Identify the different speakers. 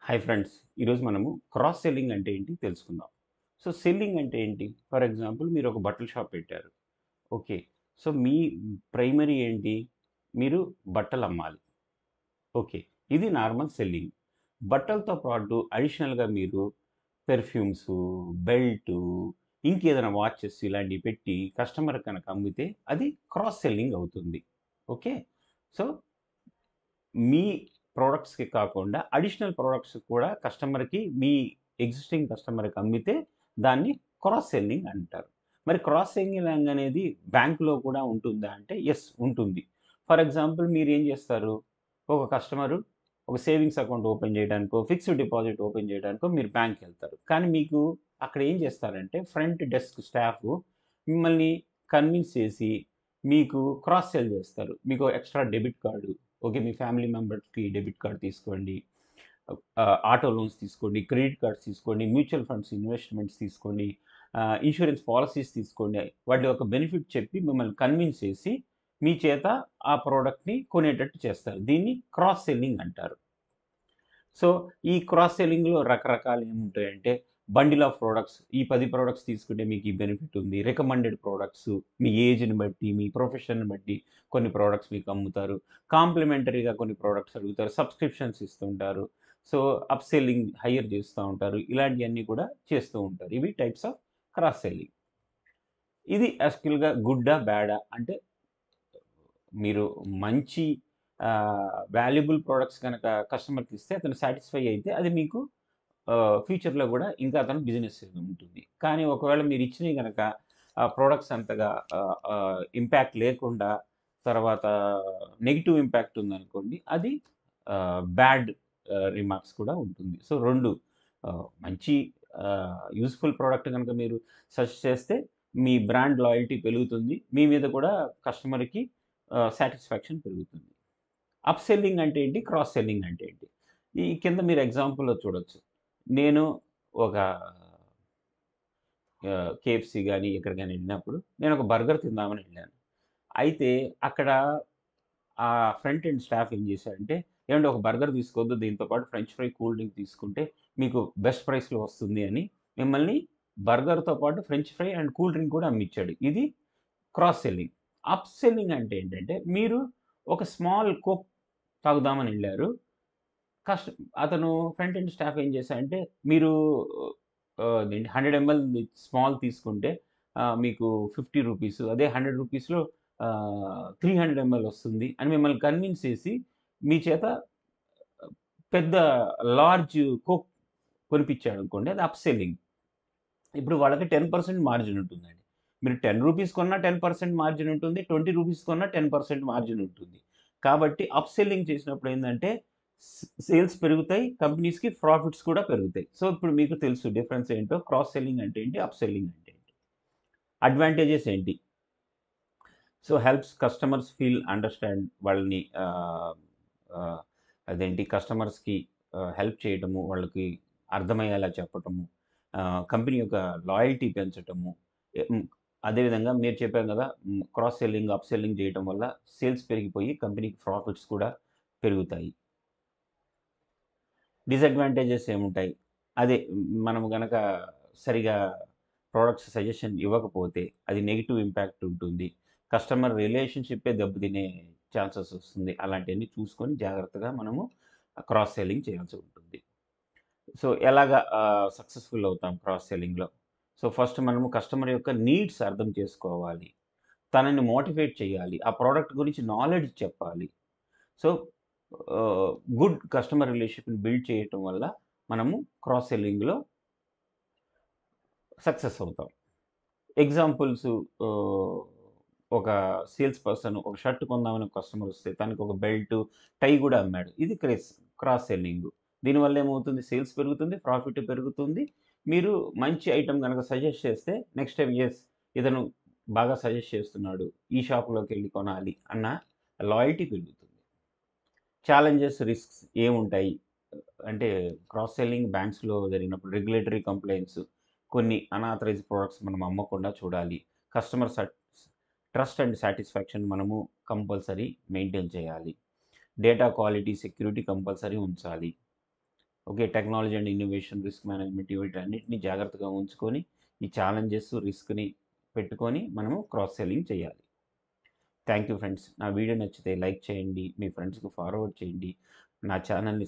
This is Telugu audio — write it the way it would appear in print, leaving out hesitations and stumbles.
Speaker 1: Hi friends. ఈరోజు మనము క్రాస్ సెల్లింగ్ అంటే ఏంటి తెలుసుకుందాం. సో, సెల్లింగ్ అంటే ఏంటి? ఫర్ ఎగ్జాంపుల్ మీరు ఒక బట్టల షాప్ పెట్టారు. ఓకే. సో, మీ ప్రైమరీ ఏంటి? మీరు బట్టలమ్మాలి. ఓకే. ఇది నార్మల్ సెల్లింగ్. బట్టలతో పాటు అడిషనల్‌గా మీరు పెర్ఫ్యూమ్సు, బెల్టు, ఇంకేదైనా వాచెస్ ఇలాంటివి పెట్టి కస్టమర్‌కి కనుక అమ్మితే అది క్రాస్ సెల్లింగ్ అవుతుంది. ఓకే. సో, మీ ప్రొడక్ట్స్‌కి కాకుండా అడిషనల్ ప్రొడక్ట్స్ కూడా కస్టమర్‌కి మీ ఎగ్జిస్టింగ్ కస్టమర్‌కి అమ్మితే దాన్ని క్రాస్ సెల్లింగ్ అంటారు. మరి క్రాస్ సెల్లింగ్ అనేది బ్యాంక్‌లో కూడా ఉంటుందా అంటే యెస్ ఉంటుంది. ఫర్ ఎగ్జాంపుల్ మీరేం చేస్తారు? ఒక కస్టమరు ఒక సేవింగ్స్ అకౌంట్ ఓపెన్ చేయడానికో, ఫిక్స్డ్ డిపాజిట్ ఓపెన్ చేయడానికో మీరు బ్యాంక్‌కెళ్తారు. కానీ మీకు అక్కడ ఏం చేస్తారంటే ఫ్రంట్ డెస్క్ స్టాఫు మిమ్మల్ని కన్విన్స్ చేసి మీకు క్రాస్ సెల్ చేస్తారు. మీకు ఎక్స్‌ట్రా డెబిట్ కార్డ్ ఓకే. మీ ఫ్యామిలీ మెంబర్స్‌కి డెబిట్ కార్డ్ తీసుకోండి. ఆటో లోన్స్ తీసుకోండి, క్రెడిట్ కార్డ్స్ తీసుకోండి, మ్యూచువల్ ఫండ్స్ ఇన్వెస్ట్‌మెంట్స్ తీసుకోండి, ఇన్స్యూరెన్స్ పాలిసీస్ తీసుకోండి. వాటి యొక్క బెనిఫిట్ చెప్పి మిమ్మల్ని కన్విన్స్ చేసి మీ చేత ఆ ప్రొడక్ట్‌ని కొనేటట్టు చేస్తారు. దీన్ని క్రాస్ సెల్లింగ్ అంటారు. సో, ఈ క్రాస్ సెల్లింగ్‌లో రకరకాలు ఏముంటాయంటే బండిల్ ఆఫ్ ప్రొడక్ట్స్. ఈ 10 ప్రొడక్ట్స్ తీసుకుంటే మీకు ఈ బెనిఫిట్ ఉంది. రికమెండెడ్ ప్రొడక్ట్స్ మీ ఏజ్‌ని బట్టి, మీ ప్రొఫెషన్‌ని బట్టి కొన్ని ప్రొడక్ట్స్ మీకు అమ్ముతారు. కాంప్లిమెంటరీగా కొన్ని ప్రొడక్ట్స్ అడుగుతారు. సబ్స్క్రిప్షన్స్ ఇస్తుంటారు. సో, అప్ సెల్లింగ్ హైయర్ చేస్తా ఉంటారు. ఇలాంటియన్నీ కూడా చేస్తూ ఉంటారు. ఇవి టైప్స్ ఆఫ్ క్రాస్ సెల్లింగ్. ఇది యాక్చువల్‌గా గుడ్డా? బ్యాడా? అంటే మీరు మంచి వాల్యుబుల్ ప్రొడక్ట్స్ గనక కస్టమర్‌కి ఇస్తే అతను సాటిస్ఫై అయితే అది మీకు ఫ్యూచర్‌లో గూడా ఇంకా అతను బిజినెస్ ఉంటుంది. కానీ ఒకవేళ మీరిచ్చినయి గనక ఆ ప్రొడక్ట్స్ అంతగా ఇంపాక్ట్ లేకుండా తర్వాత నెగెటివ్ ఇంపాక్ట్ ఉందనుకోండి, అది బ్యాడ్ రిమార్క్స్ కూడా ఉంటుంది. సో, 2 మంచి యూజ్‌ఫుల్ ప్రొడక్ట్ గనక మీరు సజెస్ట్ చేస్తే మీ బ్రాండ్ లాయల్టీ పెరుగుతుంది. మీ మీద కూడా కస్టమర్‌కి సాటిస్ఫాక్షన్ పెరుగుతుంది. అప్ సెల్లింగ్ అంటే ఏంటి? క్రాస్ సెల్లింగ్ అంటే ఏంటి? ఈ కింద మీరు ఎగ్జాంపుల్‌లో చూడొచ్చు. నేను ఒక కేఎఫ్‌సి గాని, ఎక్కడ గాని ఎళ్ళినప్పుడు నేనొక బర్గర్ తిందామని ఎళ్ళాను. అయితే అక్కడ ఫ్రంట్ ఎండ్ స్టాఫ్ ఏం చేశారంటే, "ఏవండీ ఒక బర్గర్ తీసుకోవద్దు. దీంతో పాటు ఫ్రెంచ్ ఫ్రై, కూల్ డ్రింక్ తీసుకుంటే మీకు బెస్ట్ ప్రైస్‌లో వస్తుంది" అని మిమ్మల్ని బర్గర్‌తో పాటు French fry and cool drink కూడా అమ్మిచ్చాడు. ఇది క్రాస్ సెల్లింగ్. అప్ సెల్లింగ్ అంటే ఏంటంటే, మీరు ఒక స్మాల్ కోక్ తాగుదామని ఎళ్లారు. కస్ట్ అతను ఫ్రంట్ ఎండ్ స్టాఫ్ ఏం చేశారంటే, మీరు అదేంటి 100 ఎంఎల్ స్మాల్ తీసుకుంటే మీకు రూ. 50 అదే రూ. 100లో 300 ఎంఎల్ వస్తుంది అని మిమ్మల్ని కన్విన్స్ చేసి, మీ చేత పెద్ద లార్జ్ కోక్ కొనిపించాడనుకోండి. అది అప్ సెల్లింగ్. ఇప్పుడు వాళ్ళకి 10% మార్జిన్ ఉంటుందండి. మీరు రూ. 10 కొన్నా 10% మార్జిన్ ఉంటుంది. రూ. 20 కొన్నా 10% మార్జిన్ ఉంటుంది. కాబట్టి అప్ సెల్లింగ్ చేసినప్పుడు ఏందంటే సేల్స్ పెరుగుతాయి. కంపెనీస్‌కి ప్రాఫిట్స్ కూడా పెరుగుతాయి. సో, ఇప్పుడు మీకు తెలుసు డిఫరెన్స్ ఏంటో. క్రాస్ సెల్లింగ్ అంటే ఏంటి? అప్ సెల్లింగ్ అంటే ఏంటి? అడ్వాంటేజెస్ ఏంటి? So, helps customers feel understand వాళ్ళని అదేంటి కస్టమర్స్‌కి హెల్ప్ చేయటము, వాళ్ళకి అర్థమయ్యేలా చెప్పటము, కంపెనీ యొక్క లాయల్టీ పెంచటము. హ్మ్. అదేవిధంగా మీరు చెప్పారు కదా! క్రాస్ సెల్లింగ్, అప్ సెల్లింగ్ చేయటం వల్ల సేల్స్ పెరిగిపోయి కంపెనీకి ప్రాఫిట్స్ కూడా పెరుగుతాయి. డిసడ్వాంటేజెస్ ఏముంటాయి? అదే మనము గనక సరిగా ప్రొడక్ట్స్ సజెషన్ ఇవ్వకపోతే అది నెగెటివ్ ఇంపాక్ట్ ఉంటుంది. కస్టమర్ రిలేషన్‌షిప్పే దెబ్బతినే ఛాన్సెస్ వస్తుంది. అలాంటియన్నీ చూసుకొని జాగ్రత్తగా మనము క్రాస్ సెల్లింగ్ చేయాల్సి ఉంటుంది. సో, ఎలాగా సక్సెస్‌ఫుల్ అవుతాం క్రాస్ సెల్లింగ్‌లో? సో, ఫస్ట్ మనము కస్టమర్ యొక్క నీడ్స్ అర్థం చేసుకోవాలి. తనని మోటివేట్ చేయాలి. ఆ ప్రొడక్ట్ గురించి నాలెడ్జ్ చెప్పాలి. సో, ఆహ్, గుడ్ కస్టమర్ రిలేషన్‌షిప్‌ని బిల్డ్ చేయటం వల్ల మనము క్రాస్ సెల్లింగ్‌లో సక్సెస్ అవుతాం. ఎగ్జాంపుల్స్ ఆహ్, ఒక సేల్స్ పర్సన్ ఒక షర్ట్ కొందామని ఒక కస్టమర్ వస్తే తనకి ఒక బెల్ట్, టై గూడా అమ్మాడు. ఇది క్రాస్ సెల్లింగు. దీనివల్ల ఏమవుతుంది సేల్స్ పెరుగుతుంది, ప్రాఫిట్ పెరుగుతుంది. మీరు మంచి ఐటెమ్ గనక సజెస్ట్ చేస్తే నెక్స్ట్ టైమ్ యెస్ ఇతను బాగా సజెస్ట్ చేస్తున్నాడు. ఈ షాప్‌లోకెళ్ళి కొనాలి అన్న లాయల్టీ పెరుగుతుంది. ఛాలెంజెస్, రిస్క్స్ ఏముంటాయి? అంటే క్రాస్ సెల్లింగ్ బ్యాంక్స్‌లో జరిగినప్పుడు రెగ్యులేటరీ కంప్లెయింట్స్, కొన్ని అనాథరైజ్డ్ ప్రొడక్ట్స్ మనం అమ్మకుండా చూడాలి. కస్టమర్ ట్రస్ట్ అండ్ సాటిస్ఫాక్షన్ మనము కంపల్సరీ మెయింటైన్ చేయాలి. డేటా క్వాలిటీ, సెక్యూరిటీ కంపల్సరీ ఉంచాలి. Okay. Technology and innovation, risk management వీటన్నిటిని జాగ్రత్తగా ఉంచుకొని, ఈ ఛాలెంజెస్, రిస్క్‌ని పెట్టుకొని మనము క్రాస్ సెల్లింగ్ చేయాలి. Thank you friends. నా వీడియో నచ్చితే లైక్ చేయండి. మీ ఫ్రెండ్స్‌కి ఫార్వర్డ్ చేయండి. నా ఛానల్‌ని